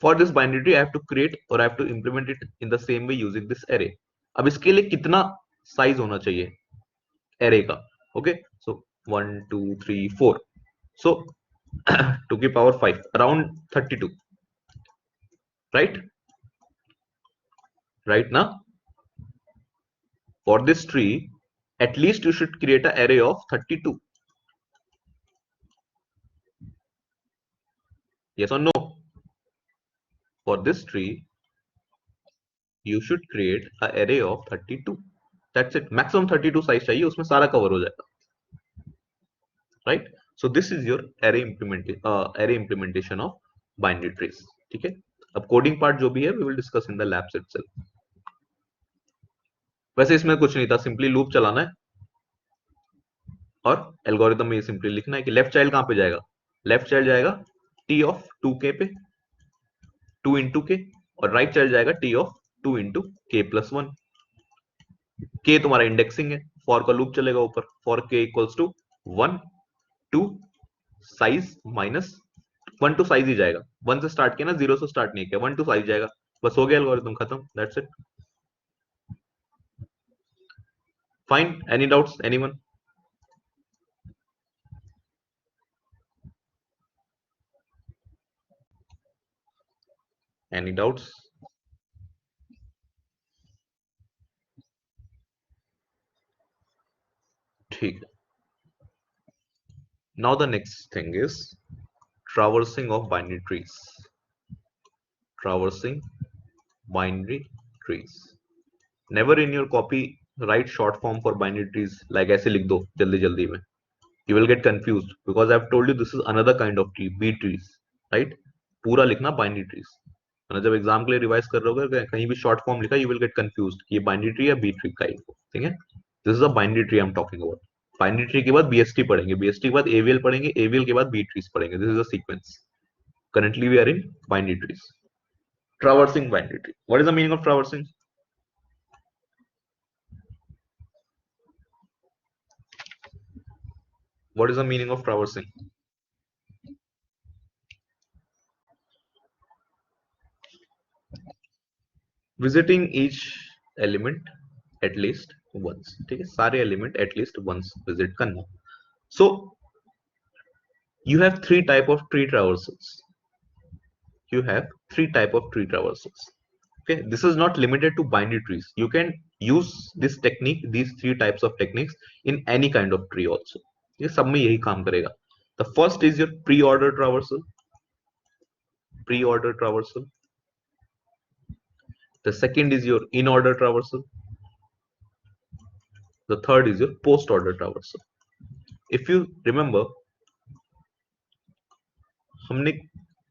For this binary tree, I have to create or I have to implement it in the same way using this array. अब इसके लिए कितना size होना चाहिए array का? Okay, so 1 2 3 4. So 2 की power 5, around 32. Right? Right now, for this tree, at least you should create an array of 32. Yes or no? For this tree, you should create an array of 32. That's it. Maximum 32 size चाहिए, उसमें सारा cover हो जाएगा. Right? So this is your array implementation of binary trees. ठीक है? अब coding part जो भी है, we will discuss in the labs itself. वैसे इसमें कुछ नहीं था, simply loop चलाना है और algorithm में simply लिखना है कि left child कहाँ पे जाएगा? Left child जाएगा t of 2k पे 2 into k और right child जाएगा t of 2 into k plus 1. k तुम्हारा indexing है, for का loop चलेगा ऊपर, for k equals to 1 2 size minus 1 two size ही जाएगा. 1 से स्टार्ट किया ना, 0 से स्टार्ट नहीं किया, 1 टू साइज जाएगा. बस हो गया एल्गोरिथम खत्म. That's it. Fine. Any doubts? Anyone? Any doubts? ठीक है. Now the next thing is traversing of binary trees. Traversing binary trees. Never in your copy write short form for binary trees like ऐसे लिख दो जल्दी जल्दी में. You will get confused because I've told you this is another kind of tree, B trees, right? पूरा लिखना binary trees. जब exam के लिए रिवाइज कर रहे हो कहीं भी शॉर्ट फॉर्म लिखा, यू विल गेट कंफ्यूज्ड कि ये बाइनरी ट्री या बी ट्री का ही. ठीक है? This is a binary tree I am talking about. Binary tree के बाद बीएसटी पढ़ेंगे, बीएसटी के बाद एवीएल पढ़ेंगे, एवीएल के बाद बी ट्रीज पढ़ेंगे. This is a sequence. Currently we are in binary trees. Traversing binary tree. What is the meaning of traversing? What is the meaning of traversing? Visiting each element at least once. ठीक है? सारे element at least once visit करना. So you have three type of tree traversals. You have three type of tree traversals. Okay, this is not limited to binary trees. You can use this technique, these three types of techniques in any kind of tree also. ये सब में यही काम करेगा. The first is your pre-order traversal. Pre-order traversal. The second is your in-order traversal. The third is your post-order traversal. If you remember, हमने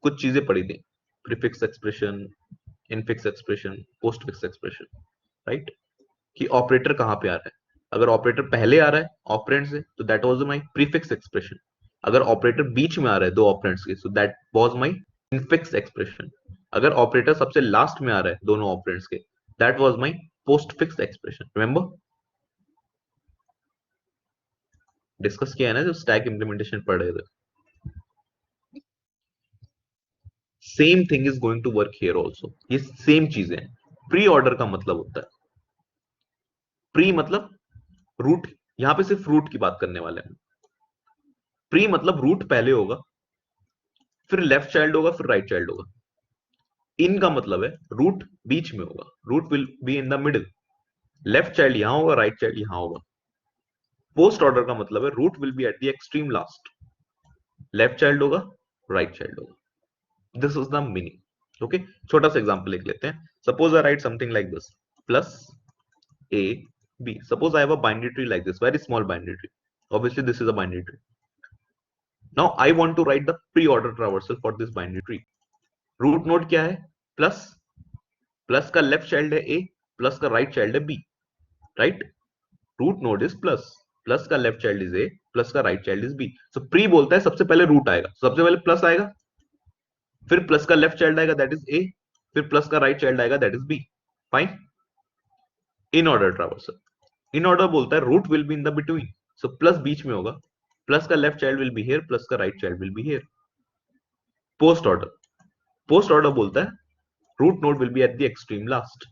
कुछ चीजें पढ़ी थी. Prefix expression, infix expression, postfix expression, right? कि ऑपरेटर कहाँ पे आ रहा है. अगर ऑपरेटर पहले आ रहा है ऑपरेंड से तो that was my prefix expression. अगर ऑपरेटर बीच में आ रहा है दो ऑपरेंड्स के, so that was my infix expression. अगर ऑपरेटर सबसे लास्ट में आ रहा है दोनों ऑपरेंड्स के, that was my postfix expression. Remember? Discuss किया है ना जब स्टैक इंप्लीमेंटेशन पढ़ रहे थे. Same thing is going to work here also. ये सेम चीजें हैं. प्री ऑर्डर का मतलब होता है, प्री मतलब रूट. यहां पे सिर्फ रूट की बात करने वाले हैं. प्री मतलब रूट पहले होगा, फिर लेफ्ट चाइल्ड होगा, फिर राइट चाइल्ड होगा. इन का मतलब है रूट बीच में होगा, root will be in the middle. Left child यहां होगा, राइट चाइल्ड यहां होगा. पोस्ट ऑर्डर का मतलब है root will be at the extreme last. Left child होगा, राइट चाइल्ड होगा. This is the meaning. Okay, छोटा सा एग्जांपल लिख लेते हैं. Suppose I write something like this, plus a b. Suppose I have a binary tree like this, very small binary tree. Obviously this is a binary tree. Now I want to write the pre-order traversal for this binary tree. Root node क्या है? Plus. Plus का left child है a, plus का right child है b. Right, root node is plus, plus का left child is a, plus का right child is b. So pre बोलता है सबसे पहले रूट आएगा, सबसे पहले प्लस आएगा, फिर प्लस का लेफ्ट चाइल्ड आएगा दैट इज a, फिर प्लस का राइट चाइल्ड आएगा that is b. Fine. In order traversal. In order बोलता है root will be in the between, so plus बीच में होगा, प्लस का left child will be here, plus का right child will be here. Post order. Post order बोलता है root node will be at the extreme last.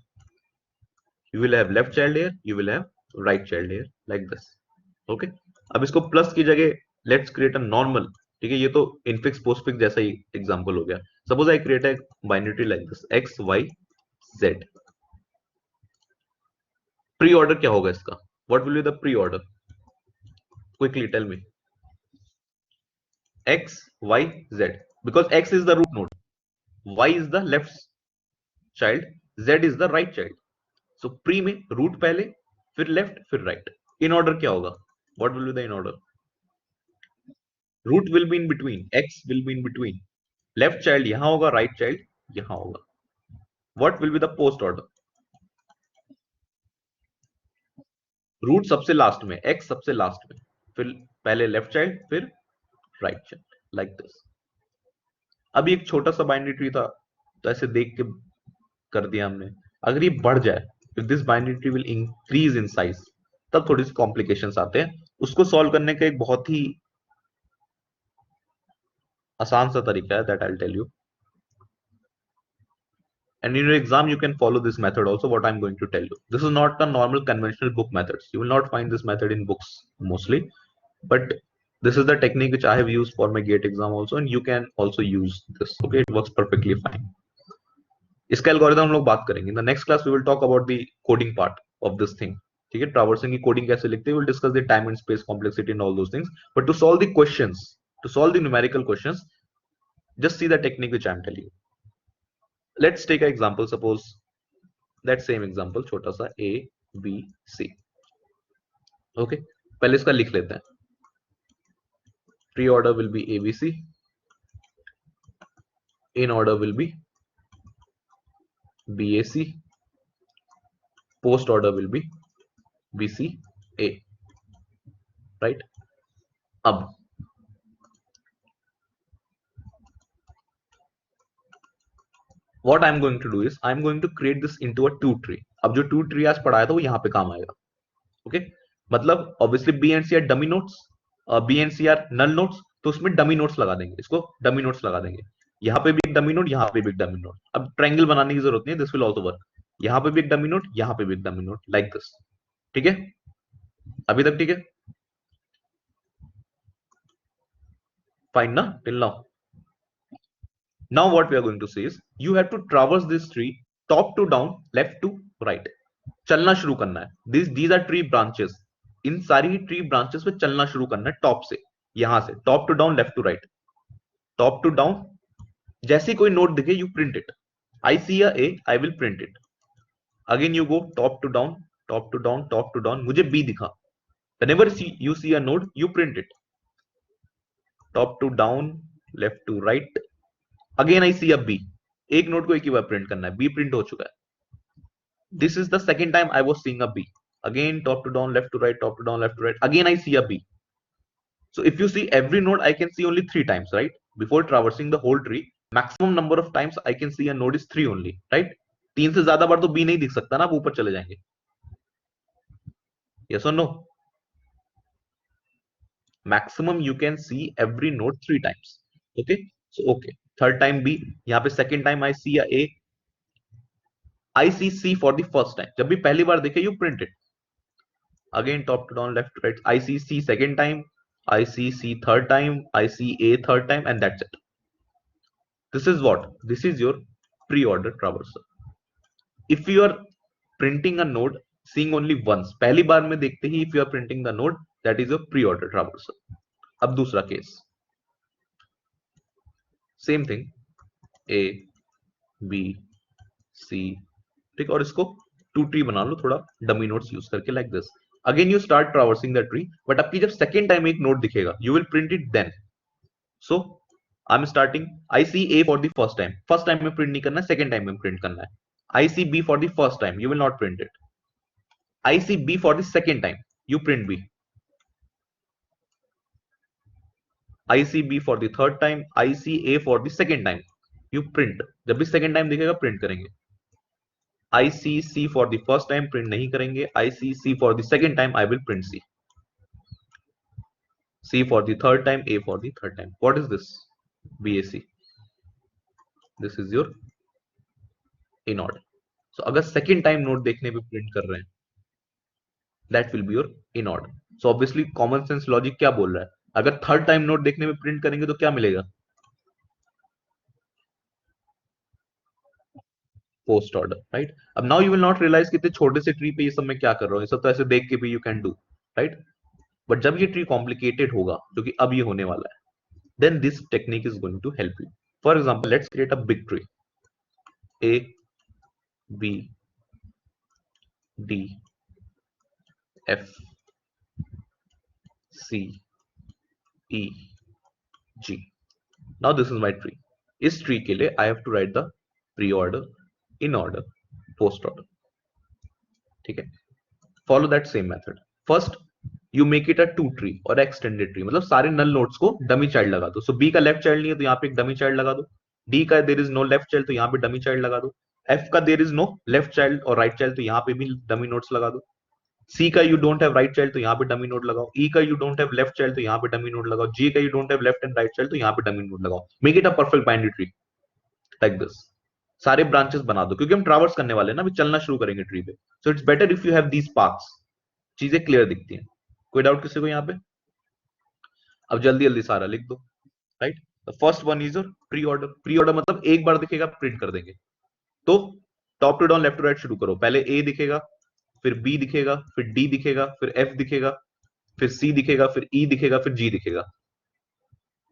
You will have left child here, you will have right child here, like this. Okay, अब इसको plus की जगह let's create a normal. ठीक है, ये तो इनफिक्स पोस्टफिक्स जैसा ही एग्जांपल हो गया. Suppose I create a binary tree like this, X Y Z. Pre order क्या होगा इसका? What will be the pre order? Quickly tell me. x y z, because x is the root node, y is the left child, z is the right child. So pre में root पहले, फिर left, फिर right. In order क्या होगा? What will be the in order? Root will be in between, x will be in between, left child यहां होगा, right child यहां होगा. What will be the post order? Root सबसे last में, x सबसे last में, फिर पहले लेफ्ट चाइल्ड, फिर राइट चाइल्ड, लाइक दिस. अभी एक छोटा सा बाइनरी ट्री था, तो ऐसे देख के कर दिया हमने. अगर ये बढ़ जाए, if this binary tree will increase in size, तब थोड़ी सी कॉम्प्लिकेशंस आते हैं. उसको सॉल्व करने का एक बहुत ही आसान सा तरीका है, that I'll tell you. And in your exam, you can follow this method also, what I'm going to tell you. This is not a normal conventional book methods. You will not find this method in books mostly, but this is the technique which I have used for my GATE exam also, and you can also use this. Okay, it works perfectly fine. इसका algorithm हम लोग बात करेंगे. In the next class we will talk about the coding part of this thing. ठीक है, traversing की coding कैसे लिखते हैं, will discuss the time and space complexity and all those things. But to solve the questions, to solve the numerical questions, just see the technique which I am telling you. Let's take an example. Suppose that same example, छोटा सा a b c. Okay, पहले इसका लिख लेते हैं. Pre order will be abc, in order will be bac, post order will be bca. Right. अब what I'm going to do is I'm going to create this into a two tree. अब जो two tree आज पढ़ाया था वो यहाँ पे काम आएगा. Okay, मतलब obviously B and C are dummy nodes, B and C are null nodes, तो उसमें dummy nodes लगा देंगे, इसको dummy nodes लगा देंगे. यहाँ पे भी एक dummy node, यहाँ पे भी एक dummy node. अब triangle बनाने की जरूरत नहीं है, this will also work. यहाँ पे भी एक dummy node, यहाँ पे भी एक dummy node, like this. ठीक है, अभी तक ठीक है? Fine ना, till now. Now what we are going to see is you have to traverse this tree top to down, left to right. चलना शुरू करना है. These are tree branches. इन सारी ट्री ब्रांचेस पे चलना शुरू करना है टॉप से, यहां से top to down, left to right, top to down. जैसे कोई नोट दिखे you print it. I see a A, I will print it. Again you go top to down, top to down, top to down, मुझे B दिखा. whenever you see a node you print it top to down, left to right. Again I see a B. एक node को एक ही बार print करना है, B print हो चुका है. This is the second time I was seeing a B. Again, top to down, left to right, top to down, left to right. Again, I see a B. So if you see every node, I can see only 3 times, right? Before traversing the whole tree, maximum number of times I can see a node is 3 only, right? 3 से ज्यादा बार तो B नहीं दिख सकता ना, आप ऊपर चले जाएंगे. Yes or no? Maximum you can see every node 3 times. Okay? So okay. Third time B. यहाँ पे second time I see a A. I see C for the first time. जब भी पहली बार देखे, you print it. Again top to down, left to right. I see C second time, I see C third time, I see A third time, and that's it. This is what? This is your pre-order traversal. If you are printing a node seeing only once, पहली बार में देखते ही if you are printing the node, that is your pre-order traversal. अब दूसरा केस, same thing, A B C, ठीक है, और इसको टू ट्री बना लो थोड़ा डमी नोट्स यूज करके, like this. Again you start traversing the tree, but आपकी जब सेकेंड टाइम एक नोट दिखेगा you will print it then. So I am starting, I see A for the first time में print नहीं करना है, second time में print करना है। I see B for the first time, you will not print it. I see B for the second time, you print B. I see B for the third time, I see A for the second time, you print. जब भी second time दिखेगा print करेंगे। I see C for the first time print नहीं करेंगे, I see C for the second time I will print C. C for the third time, A for the third time. What is this? BAC. This is your inord. So अगर second time note देखने पे print कर रहे हैं, that will be your inord. So obviously common sense logic क्या बोल रहा है? अगर third time note देखने पे print करेंगे तो क्या मिलेगा? Post order, right? अब now you will not realize कि इतने छोटे से tree पे ये सब मैं क्या कर रहा हूँ, ये सब तो ऐसे देख के भी you can do, right? But जब ये tree complicated होगा, जो कि अब ये होने वाला है, then this technique is going to help you. For example, let's create a big tree. A, B, D, F, C, E, G. Now this is my tree. इस tree के लिए I have to write the pre-order, in-order, post-order. ठीक है? Follow that same method. First, you make it a two tree or extended tree. मतलब सारे null nodes को dummy child लगा दो. So B का left child नहीं है तो यहाँ पे एक dummy child लगा दो. D का there is no left child तो यहाँ पे dummy child लगा दो. F का there is no left child और right child तो यहाँ पे भी dummy nodes लगा दो. सी का you don't have right child तो यहाँ पे डमी नोड लगाओ। ई का you don't have left child तो यहाँ पे डमी नोड लगाओ। जी का you don't have left and right child तो यहाँ पे डमी नोड लगाओ। Make it a perfect binary tree like this. सारे ब्रांचेस बना दो क्योंकि हम ट्रैवर्स करने वाले हैं ना, अभी चलना शुरू करेंगे ट्री पे। So it's better if you have these paths. चीजें क्लियर दिखती हैं। कोई डाउट किसी को यहाँ पे? अब जल्दी जल्दी सारा लिख दो, right. The first one is your pre order. Pre order मतलब एक बार दिखेगा प्रिंट कर देंगे। तो top to down left to right शुरू करो। पहले ए दिखेगा, फिर बी दिखेगा, फिर डी दिखेगा, फिर एफ दिखेगा, फिर सी दिखेगा, फिर ई दिखेगा, फिर जी दिखेगा।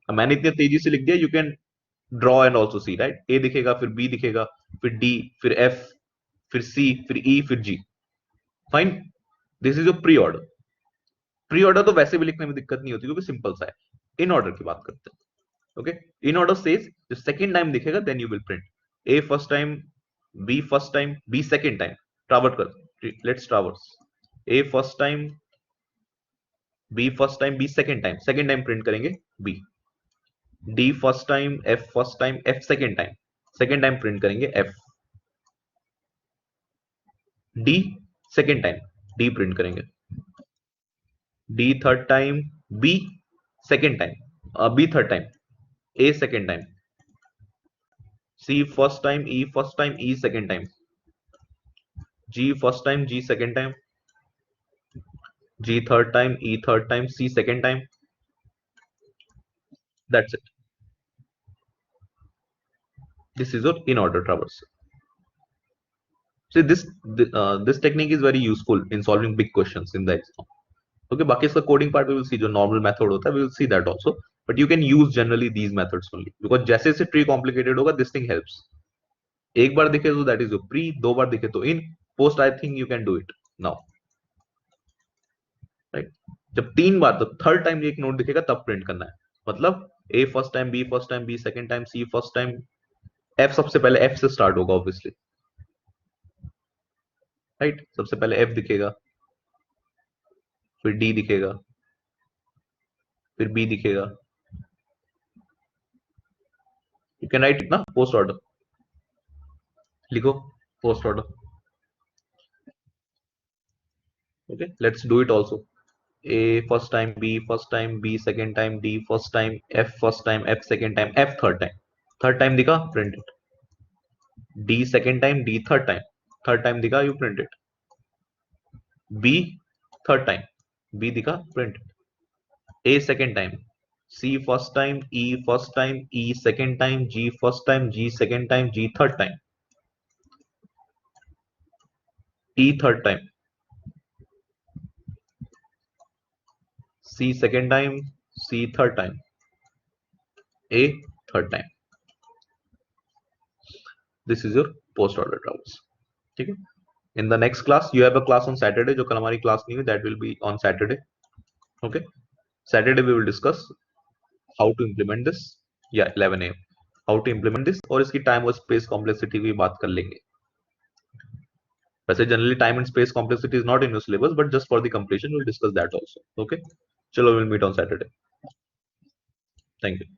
अब मैंने इतनी तेजी से लिख दिया, you can draw and also see, right. A दिखेगा, फिर बी दिखेगा, फिर डी, फिर एफ, फिर सी, फिर ई, फिर G. Fine, this is your pre order. Pre order तो वैसे भी लिखने में दिक्कत नहीं होती क्योंकि सिंपल सा है। इन ऑर्डर की बात करते हैं। ओके, इन ऑर्डर सेज जो सेकंड टाइम दिखेगा then you will print. A first time, B first time, B second time. Traverse कर, let's traverse. A first time, B first time, B second time print करेंगे B. D first time, F first time, F second time print करेंगे F. D second time, D print करेंगे। D third time, B second time, B third time, A second time, C first time, E first time, E second time, G first time, G second time, G third time, E third time, C second time. That's it. This is your in order traverse. See this technique is very useful in solving big questions in the exam. Okay, बाकी इसका coding part we will see, जो normal method होता है we will see that also, but you can use generally these methods only because जैसे जैसे tree complicated होगा this thing helps. एक बार दिखे तो that is your pre, दो बार दिखे तो in, post I think you can do it now, right? जब तीन बार, तो थर्ड टाइम एक नोट दिखेगा तब प्रिंट करना है। मतलब A first time, B first time, B second time, C first time, F सबसे पहले, F से स्टार्ट होगा ऑब्वियसली, राइट। सबसे पहले F दिखेगा, फिर D दिखेगा, फिर B दिखेगा। यू कैन राइट इट ना, पोस्ट ऑर्डर लिखो, post order. Okay, let's do it also. A first time, B first time, B second time, D first time, F first time, F second time, F third time. Third time दिखा, print it. D second time, D third time दिखा, you print it. B third time, B दिखा, print it. A second time, C first time, E first time, E second time, G first time, G second time, G third time, E third time, C second time, C third time, A third time. This is your post order traverse. ठीक है. In the next class you have a class on Saturday, जो कल हमारी क्लास नहीं हुई, that will be on Saturday. Okay. Saturday we will discuss how to implement this, या 11 AM how to implement this, और इसकी टाइम और स्पेस कॉम्प्लेक्सिटी भी बात कर लेंगे. वैसे generally time and space complexity is not in your syllabus, but just for the completion will discuss that also. Okay. चलो, will meet on Saturday. Thank you.